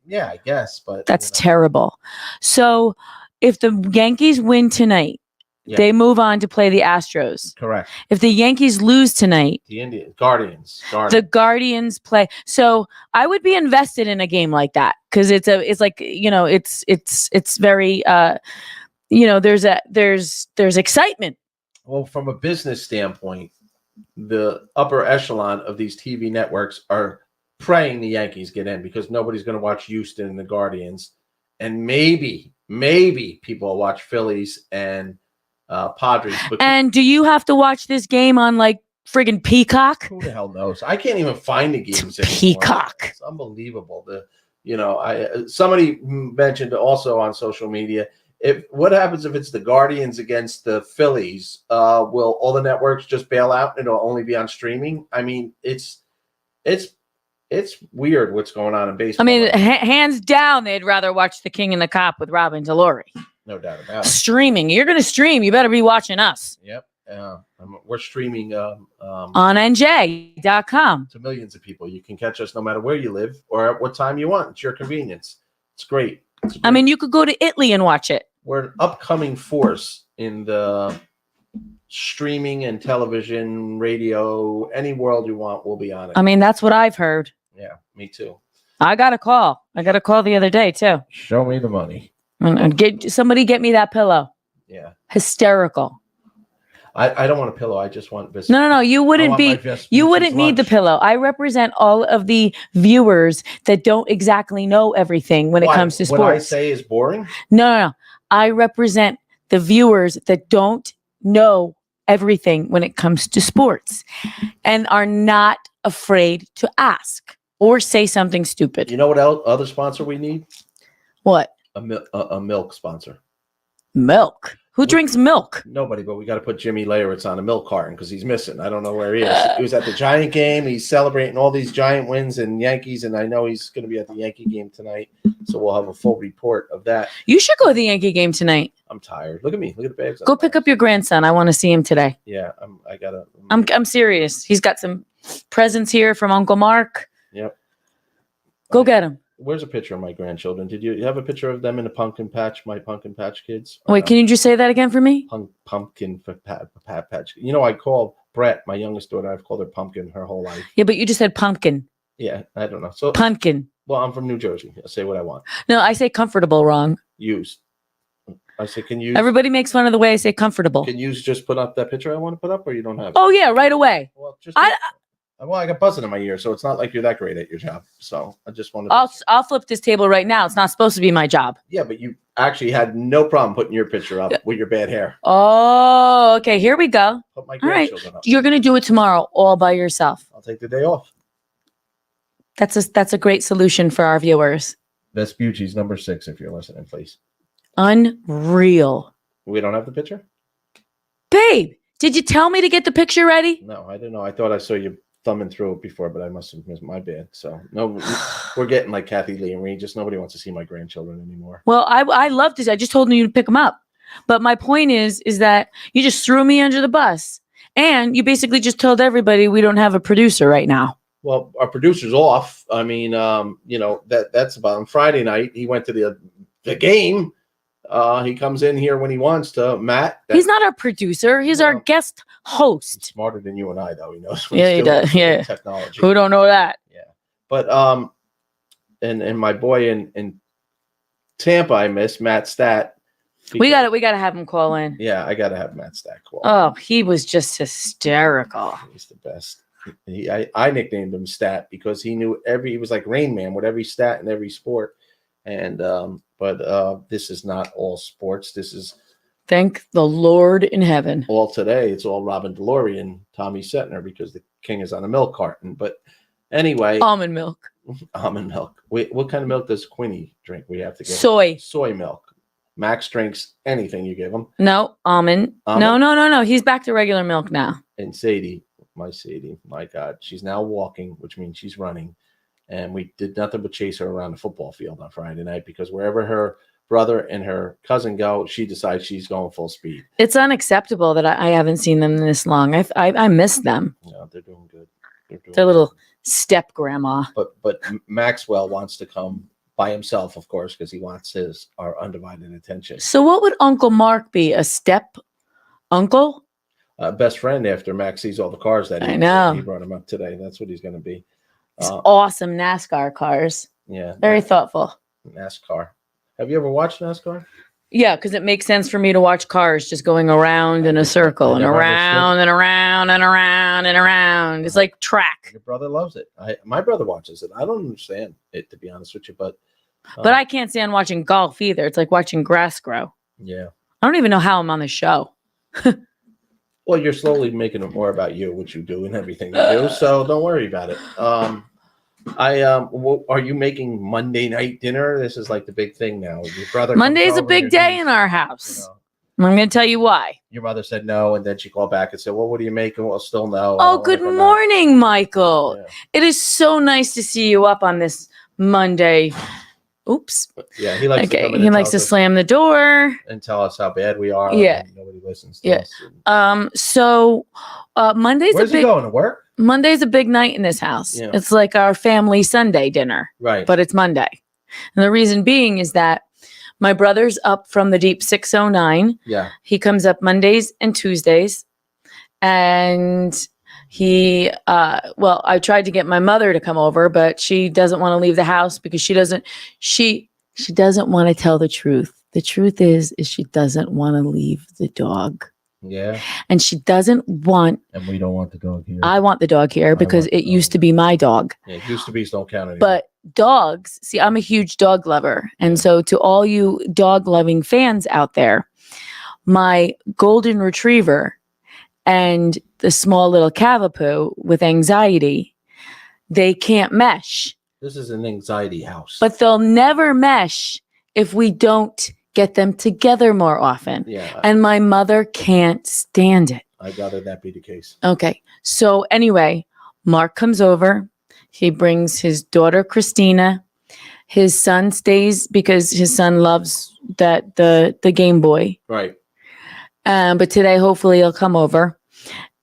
Yeah, I guess, but That's terrible. So if the Yankees win tonight, they move on to play the Astros. Correct. If the Yankees lose tonight, the Guardians. The Guardians play. So I would be invested in a game like that because it's very there's excitement. Well, from a business standpoint, the upper echelon of these TV networks are praying the Yankees get in because nobody's going to watch Houston and the Guardians. And maybe people will watch Phillies and Padres. And do you have to watch this game on friggin' Peacock? Who the hell knows? I can't even find the games anymore. Peacock. It's unbelievable. Somebody mentioned also on social media, what happens if it's the Guardians against the Phillies? Will all the networks just bail out and it'll only be on streaming? I mean, it's weird what's going on in baseball. I mean, hands down, they'd rather watch The King and the Cop with Robin DiLauri. No doubt about it. Streaming. You're going to stream. You better be watching us. Yep. We're streaming on NJ.com to millions of people. You can catch us no matter where you live or at what time you want. It's your convenience. It's great. I mean, you could go to Italy and watch it. We're an upcoming force in the streaming and television, radio, any world you want, we'll be on it. I mean, that's what I've heard. Yeah, me too. I got a call the other day too. Show me the money. And get me that pillow. Yeah. Hysterical. I don't want a pillow. I just want biscuits. No. You wouldn't need the pillow. I represent all of the viewers that don't exactly know everything when it comes to sports. What I say is boring? No. I represent the viewers that don't know everything when it comes to sports and are not afraid to ask or say something stupid. You know what other sponsor we need? What? A milk sponsor. Milk. Who drinks milk? Nobody, but we got to put Jimmy Leyritz on a milk carton because he's missing. I don't know where he is. He was at the Giant game. He's celebrating all these Giant wins and Yankees, and I know he's going to be at the Yankee game tonight. So we'll have a full report of that. You should go to the Yankee game tonight. I'm tired. Look at me. Look at the bags. Go pick up your grandson. I want to see him today. Yeah, I gotta. I'm serious. He's got some presents here from Uncle Mark. Yep. Go get him. Where's a picture of my grandchildren? Did you have a picture of them in the pumpkin patch? My pumpkin patch kids. Or Wait, no? can you just say that again for me? Pumpkin patch. You know, I call Brett, my youngest daughter. I've called her Pumpkin her whole life. Yeah, but you just said pumpkin. Yeah, I don't know. So Pumpkin. well, I'm from New Jersey. I'll say what I want. No, I say comfortable wrong. Use. I say, can you? Everybody makes fun of the way I say comfortable. Can you just put up that picture I want to put up, or you don't have it? Oh yeah, right away. Well, just. I got buzzing in my ear, so it's not like you're that great at your job. So I just wanted. I'll flip this table right now. It's not supposed to be my job. Yeah, but you actually had no problem putting your picture up with your bad hair. Oh, okay. Here we go. Put my All right. grandchildren up. You're gonna do it tomorrow all by yourself. I'll take the day off. That's a great solution for our viewers. Vespucci's number 6, if you're listening, please. Unreal. We don't have the picture? Babe, did you tell me to get the picture ready? No, I didn't know. I thought I saw you thumbing through it before, but I must have missed my bad. So no, we're getting like Kathy Lee and Reed. Just nobody wants to see my grandchildren anymore. Well, I loved it. I just told you to pick them up. But my point is that you just threw me under the bus. And you basically just told everybody we don't have a producer right now. Well, our producer's off. I mean, you know, that's about on Friday night. He went to the game. He comes in here when he wants to. Matt. He's not our producer. He's our guest host. Smarter than you and I, though. He knows. Yeah, he does. Yeah. Technology. Who don't know that? Yeah. But and my boy in Tampa, I miss Matt Stat. We got to have him call in. Yeah, I got to have Matt Stat call. Oh, he was just hysterical. He's the best. I nicknamed him Stat because he knew he was like Rain Man with every stat in every sport. And but this is not all sports. This is thank the Lord in heaven. All today. It's all Robin DiLauri and Tommy Cetnar because the king is on a milk carton. But anyway, almond milk. Almond milk. Wait, what kind of milk does Queenie drink? We have to get soy milk. Max drinks anything you give him. No, almond. No. He's back to regular milk now. And Sadie, my God, she's now walking, which means she's running. And we did nothing but chase her around the football field on Friday night because wherever her brother and her cousin go, she decides she's going full speed. It's unacceptable that I haven't seen them this long. I miss them. Yeah, they're doing good. They're little step grandma. But Maxwell wants to come by himself, of course, because he wants our undivided attention. So what would Uncle Mark be? A step uncle? Best friend after Max sees all the cars that I know. He brought him up today. That's what he's going to be. Awesome NASCAR cars. Yeah. Very thoughtful. NASCAR. Have you ever watched NASCAR? Yeah, because it makes sense for me to watch cars just going around in a circle and around and around and around and around. It's like track. Your brother loves it. My brother watches it. I don't understand it, to be honest with you, but I can't stand watching golf either. It's like watching grass grow. Yeah. I don't even know how I'm on the show. Well, you're slowly making it more about you, what you do and everything you do. So don't worry about it. Are you making Monday night dinner? This is like the big thing now. Your brother. Monday's a big day in our house. You know. I'm going to tell you why. Your mother said no, and then she called back and said, "Well, what are you making?" Well, still no. Oh, good morning, Michael. Yeah. It is so nice to see you up on this Monday. Oops. Yeah, he likes. Okay, he likes to slam the door and tell us how bad we are. Yeah, nobody listens to us. So Monday's Where's he going to work? Monday's a big night in this house. Yeah. It's like our family Sunday dinner, right? But it's Monday, and the reason being is that my brother's up from the deep 609. Yeah, he comes up Mondays and Tuesdays, and he I tried to get my mother to come over, but she doesn't want to leave the house because she doesn't want to tell the truth. The truth is she doesn't want to leave the dog. Yeah. And she doesn't want. And we don't want the dog here. I want the dog here because it used to be my dog. Yeah, it used to be, so don't count anymore. But dogs, see, I'm a huge dog lover. And so to all you dog loving fans out there, my golden retriever and the small little cavapoo with anxiety, they can't mesh. This is an anxiety house. But they'll never mesh if we don't get them together more often. Yeah, And my mother can't stand it. I'd rather that be the case. Okay. So anyway, Mark comes over. He brings his daughter, Christina. His son stays because his son loves the Game Boy. Right. But today, hopefully, he'll come over.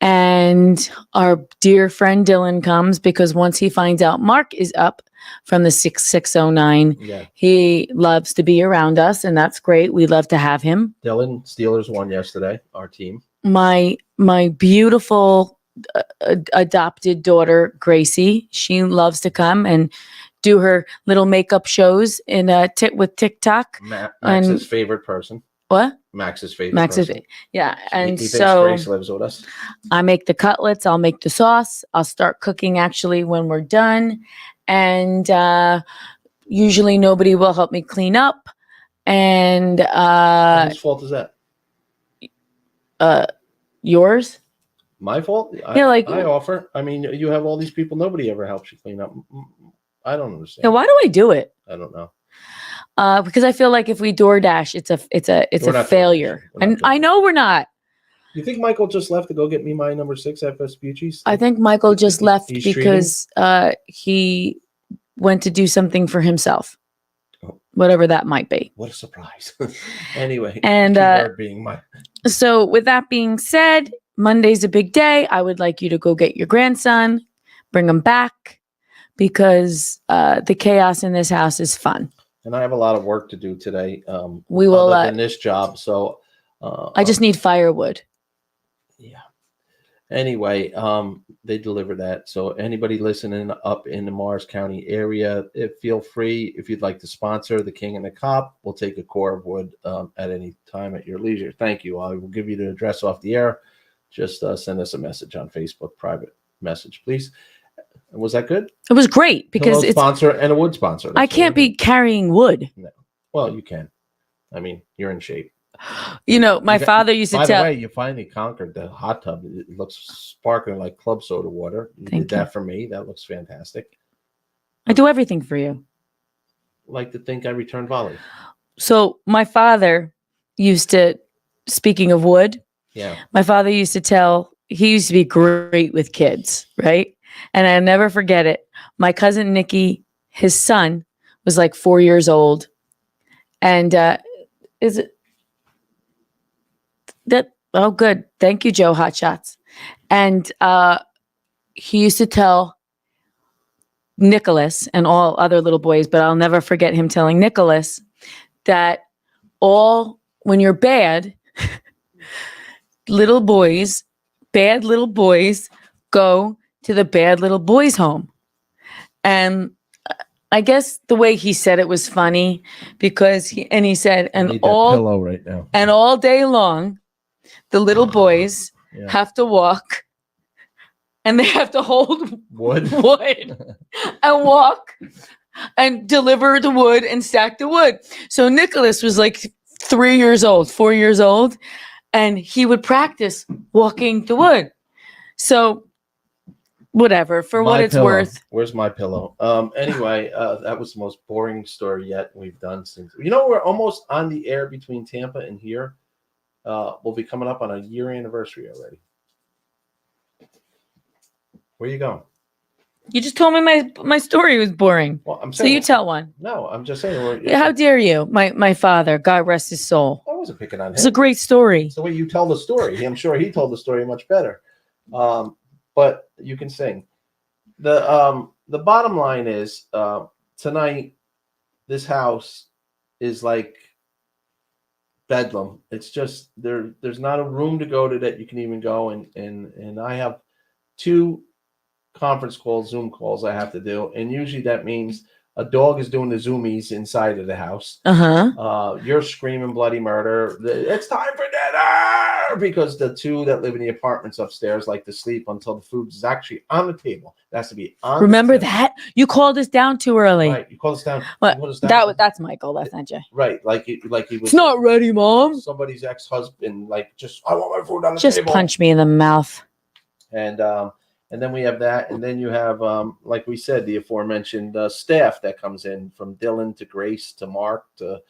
And our dear friend Dylan comes because once he finds out Mark is up from the 6609, Yeah. he loves to be around us, and that's great. We love to have him. Dylan, Steelers won yesterday, our team. My beautiful adopted daughter, Gracie, she loves to come and do her little makeup shows in with TikTok. Max's favorite person. What? Max's favorite Max's, person. yeah. And he thinks so Grace lives with us. I make the cutlets. I'll make the sauce. I'll start cooking actually when we're done. And usually nobody will help me clean up. And Whose fault is that? Yours? My fault? Yeah, like I offer. I mean, you have all these people. Nobody ever helps you clean up. I don't understand. yeah, why do I do it? I don't know. Because I feel like if we DoorDash, it's We're a not failure. We're not And doing I know we're not. You think Michael just left to go get me my number 6 at Vespucci's? I think Michael just left He's because he went to do something for himself, Oh. whatever that might be. What a surprise. Anyway, And keyword being my. so with that being said, Monday's a big day. I would like you to go get your grandson, bring him back, because the chaos in this house is fun. And I have a lot of work to do today. We will. Other than this job, so I just need firewood. yeah. Anyway, they deliver that. So anybody listening up in the Morris County area, feel free if you'd like to sponsor the King and the Cop. We'll take a core of wood at any time at your leisure. Thank you. I will give you the address off the air. Just send us a message on Facebook, private message, please. Was that good? It was great because Pillow it's. sponsor and a wood sponsor. I can't be carrying wood. Well, you can. I mean, you're in shape. You know, my father used to By tell. the way, you finally conquered the hot tub. It looks sparkling like club soda water. You Thank did that for me. That looks fantastic. I do everything for you. Like to think I returned volley. So my father used to. Speaking of wood, Yeah. my father used to tell. He used to be great with kids, right? And I'll never forget it. My cousin Nikki, his son, was like 4 years old. And is it that? Oh, good. Thank you, Joe Hot Shots. And he used to tell Nicholas and all other little boys, but I'll never forget him telling Nicholas that when you're bad, bad little boys go to the bad little boys home. And I guess the way he said it was funny because he said, I need that pillow right now. and all day long, the little boys Yeah. have to walk and they have to hold Wood. and walk and deliver the wood and stack the wood. So Nicholas was like 4 years old, and he would practice walking the wood. So whatever, for what it's pillow. worth. Where's my pillow? Anyway, that was the most boring story yet we've done since. We're almost on the air between Tampa and here. We'll be coming up on a year anniversary already. Where you going? You just told me my story was boring. Well, I'm So saying. you tell one. No, I'm just saying. How dare you? My father, God rest his soul. I wasn't picking on him. It's a great story. It's the way you tell the story. I'm sure he told the story much better. But you can sing. The bottom line is tonight, this house is like bedlam. It's just there's not a room to go to that you can even go, and I have 2 conference calls, Zoom calls I have to do, and usually that means a dog is doing the zoomies inside of the house. You're screaming bloody murder. It's time for dinner, because the 2 that live in the apartments upstairs like to sleep until the food is actually on the table. It has to be on. Remember the table. that? You called us down too early. Right? You call us down. What? You call us down. That's Michael. That's not Jay. Right? Like he was. It's not ready, Mom. Somebody's ex-husband. Like, I want my food on the Just table. punch me in the mouth. And then we have that, and then you have, like we said, the aforementioned staff that comes in, from Dylan to Grace to Mark to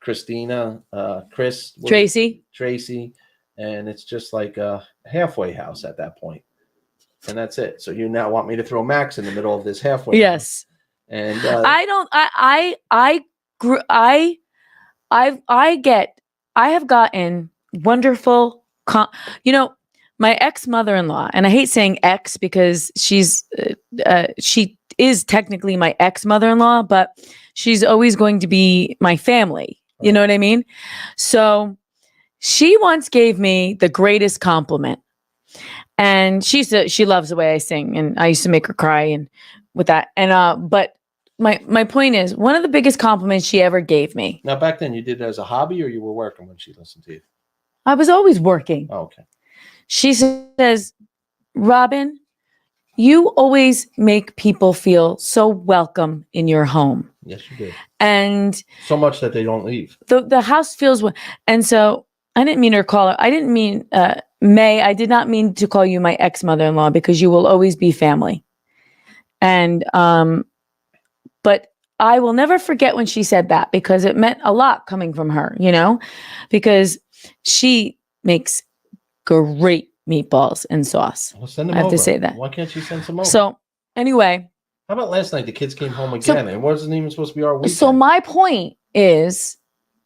Christina, Chris, Tracy, and it's just like a halfway house at that point, and that's it. So you now want me to throw Max in the middle of this halfway house. Yes. And I have gotten wonderful, my ex-mother-in-law, and I hate saying ex because she is technically my ex-mother-in-law, but she's always going to be my family. You know what I mean? So she once gave me the greatest compliment, and she said she loves the way I sing, and I used to make her cry and with that. And but my point is, one of the biggest compliments she ever gave me. Now, back then, you did it as a hobby, or you were working when she listened to you? I was always working. Oh, okay. She says, Robin, you always make people feel so welcome in your home. Yes, you did. And so much that they don't leave. The house feels, and so I didn't mean her call her. I didn't mean May. I did not mean to call you my ex-mother-in-law, because you will always be family. And but I will never forget when she said that, because it meant a lot coming from her, because she makes great meatballs and sauce. Well, send them I have over. to say that. Why can't you send some over? So anyway. How about last night? The kids came home again. It wasn't even supposed to be our weekend. So my point is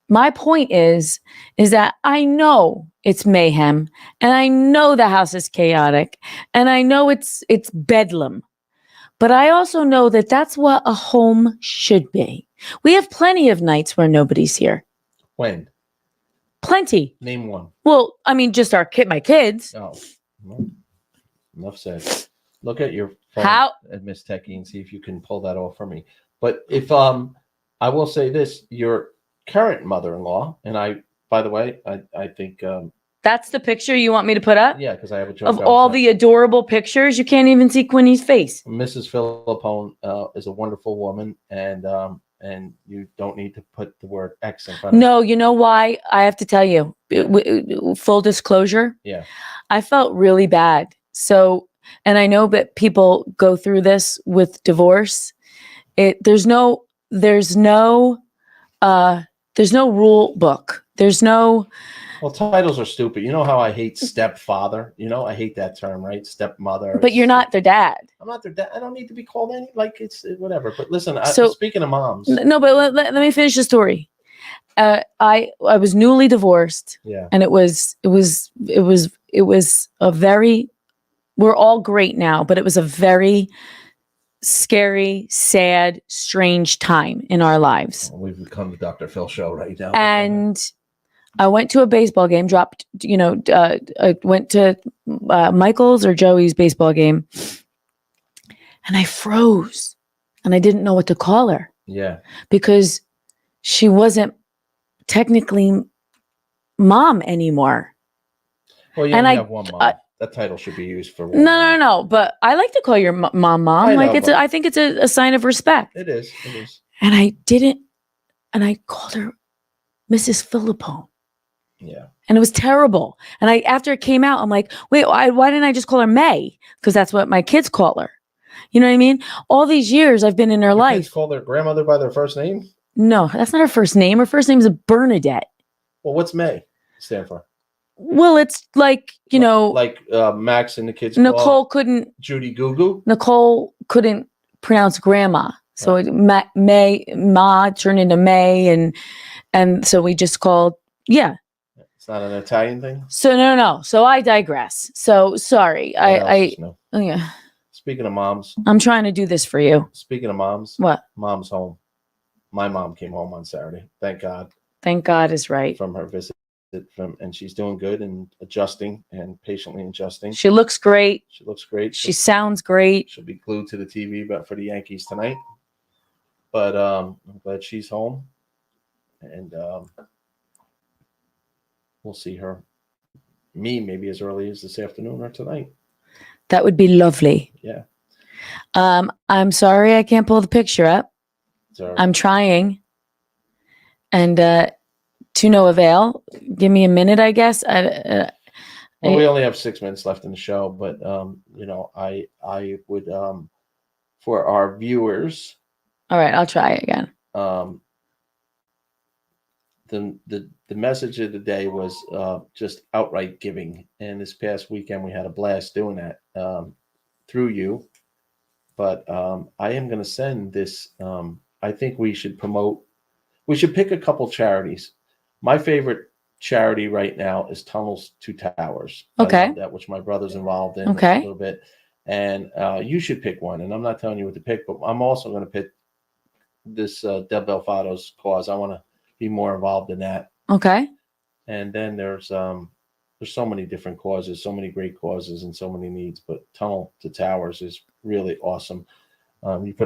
that I know it's mayhem, and I know the house is chaotic, and I know it's bedlam. But I also know that that's what a home should be. We have plenty of nights where nobody's here. When? Plenty. Name one. Well, I mean, just my kids. Oh, well, enough said. Look at your phone at Miss Techie and see if you can pull that off for me. But if I will say this, your current mother-in-law, and by the way, I think that's the picture you want me to put up? Yeah, because I have a joke of all the adorable pictures. You can't even see Quinny's face. Mrs. Philippone is a wonderful woman, and you don't need to put the word X in front of it. No, you know why? I have to tell you, full disclosure. Yeah. I felt really bad. So, and I know that people go through this with divorce. There's no rule book. There's no. Well, titles are stupid. You know how I hate stepfather? I hate that term, right? Stepmother. But you're not their dad. I'm not their dad. I don't need to be called any, it's whatever. But listen, speaking of moms. No, but let me finish the story. I was newly divorced. Yeah. And it was a very, we're all great now, but it was a very scary, sad, strange time in our lives. Well, we've become the Dr. Phil show right now. And I went to a baseball game, I went to Michael's or Joey's baseball game, and I froze, and I didn't know what to call her. Yeah. Because she wasn't technically mom anymore. Well, you only have one mom. That title should be used for one. No. But I like to call your mom. I think it's a sign of respect. It is. And I didn't, and I called her Mrs. Philippone. Yeah. And it was terrible. And after it came out, I'm like, wait, why didn't I just call her May? Because that's what my kids call her. You know what I mean? All these years I've been in her life. Kids call their grandmother by their first name? No, that's not her first name. Her first name is Bernadette. Well, what's May stand for? Well, it's like, Max and the kids. Nicole couldn't. Judy Goo. Nicole couldn't pronounce grandma. So Ma turned into May. And so we just called, yeah. It's not an Italian thing? So no. So I digress. So sorry. Yeah. Speaking of moms. I'm trying to do this for you. Speaking of moms. What? Mom's home. My mom came home on Saturday. Thank God. Thank God is right. From her visit. And she's doing good and adjusting and patiently adjusting. She looks great. She sounds great. She'll be glued to the TV for the Yankees tonight. But I'm glad she's home. And we'll see her, maybe as early as this afternoon or tonight. That would be lovely. Yeah. I'm sorry I can't pull the picture up. Sorry. I'm trying. And to no avail. Give me a minute, I guess. Well, we only have 6 minutes left in the show, but I would for our viewers. All right, I'll try again. the message of the day was just outright giving. And this past weekend, we had a blast doing that through you. But I am going to send this. I think we should pick a couple charities. My favorite charity right now is Tunnels to Towers. Okay. I love that, which my brother's involved in Okay. a little bit. And you should pick one. And I'm not telling you what to pick, but I'm also going to pick this Deb Belfado's cause. I want to be more involved in that. Okay. And then there's so many different causes, so many great causes, and so many needs. But Tunnel to Towers is really awesome.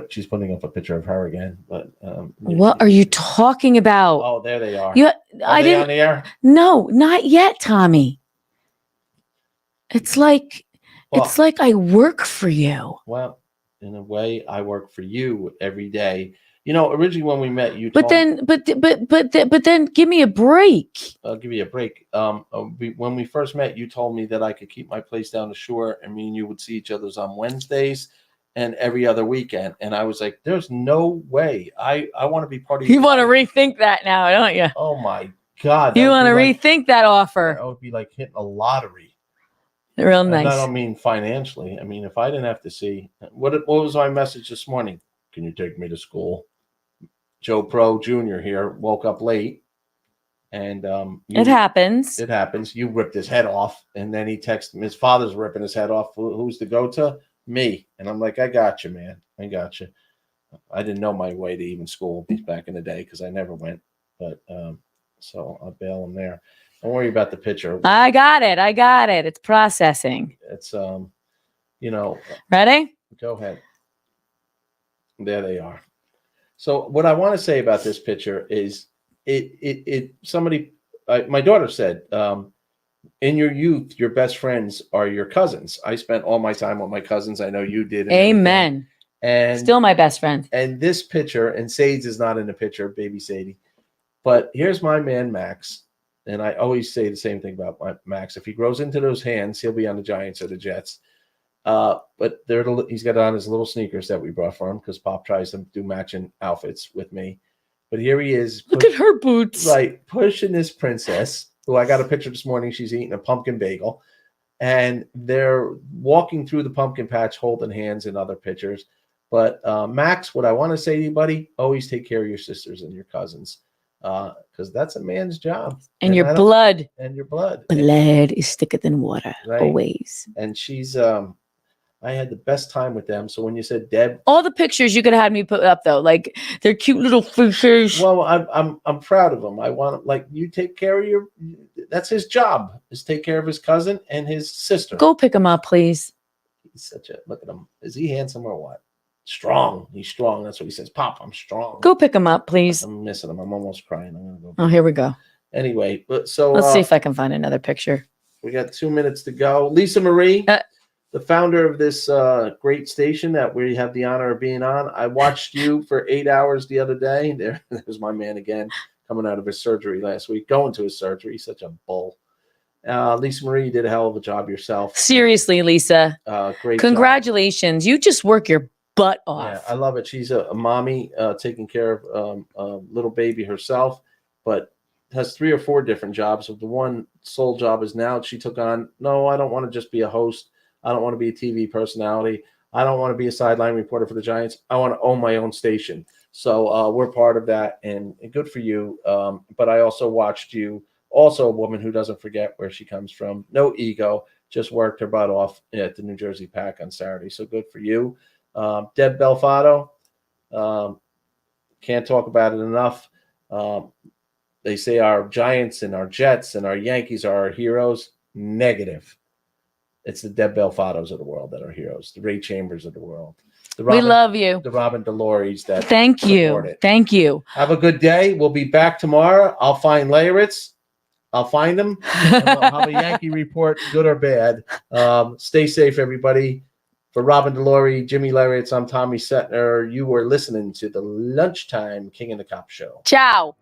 She's putting up a picture of her again. But what are you talking about? Oh, there they are. I they didn't. on the air? No, not yet, Tommy. It's like I work for you. Well, in a way, I work for you every day. You know, originally when we met, you. But then, give me a break. I'll give you a break. When we first met, you told me that I could keep my place down the shore, and me and you would see each other's on Wednesdays and every other weekend. And I was like, "There's no way. I want to be part of." You want to rethink that now, don't you? Oh my God! You want to rethink that offer? That would be like hitting a lottery. Real And nice. I don't mean financially. I mean, if I didn't have to see what was my message this morning? Can you take me to school? Joe Pro Jr. here woke up late, and It happens. It happens. You ripped his head off, and then he texted him. His father's ripping his head off. Who's to go to? Me. And I'm like, I got you, man. I got you. I didn't know my way to even school back in the day because I never went. But so I'll bail him there. Don't worry about the picture. I got it. It's processing. It's you know. Ready? Go ahead. There they are. So what I want to say about this picture is somebody, my daughter said, in your youth, your best friends are your cousins. I spent all my time with my cousins. I know you did. Amen. And still my best friend. And this picture, and Sades is not in the picture, baby Sadie, but here's my man, Max. And I always say the same thing about my Max. If he grows into those hands, he'll be on the Giants or the Jets. But he's got on his little sneakers that we brought for him because Pop tries to do matching outfits with me. But here he is. Look at her boots. Right. Pushing this princess, who I got a picture this morning. She's eating a pumpkin bagel. And they're walking through the pumpkin patch holding hands in other pictures. But Max, what I want to say to you, buddy, always take care of your sisters and your cousins. Because that's a man's job. And your blood. And your blood. Blood is thicker than water. Right? Always. And she's I had the best time with them. So when you said Deb, all the pictures you could have had me put up though, like they're cute little fishes. Well, I'm proud of them. I want like you take care of your. That's his job is take care of his cousin and his sister. Go pick him up, please. He's such a look at him. Is he handsome or what? Strong. He's strong. That's what he says. Pop, I'm strong. Go pick him up, please. I'm missing him. I'm almost crying. I'm gonna go. Oh, here we go. Anyway, but so let's see if I can find another picture. We got 2 minutes to go. Lisa Marie. The founder of this great station that we have the honor of being on. I watched you for 8 hours the other day. There's my man again, coming out of his surgery last week, going to his surgery. He's such a bull. Lisa Marie, you did a hell of a job yourself. Seriously, Lisa. Great Congratulations. Job. You just work your butt off. Yeah, I love it. She's a mommy taking care of a little baby herself, but has 3 or 4 different jobs. The one sole job is now she took on, no, I don't want to just be a host. I don't want to be a TV personality. I don't want to be a sideline reporter for the Giants. I want to own my own station. So we're part of that, and good for you. But I also watched you, also a woman who doesn't forget where she comes from. No ego, just worked her butt off at the New Jersey Pack on Saturday. So good for you. Deb Belfado, can't talk about it enough. They say our Giants and our Jets and our Yankees are our heroes. Negative. It's the Deb Belfados of the world that are heroes, the Ray Chambers of the world. We love you. The Robin DiLauri's that Thank you. Thank you. Have a good day. We'll be back tomorrow. I'll find Leyritz. I'll find him. I'll have a Yankee report, good or bad. Stay safe, everybody. For Robin DiLauri, Jimmy Leyritz, I'm Tommy Cetnar. You were listening to the Lunchtime King of the Cop Show. Ciao.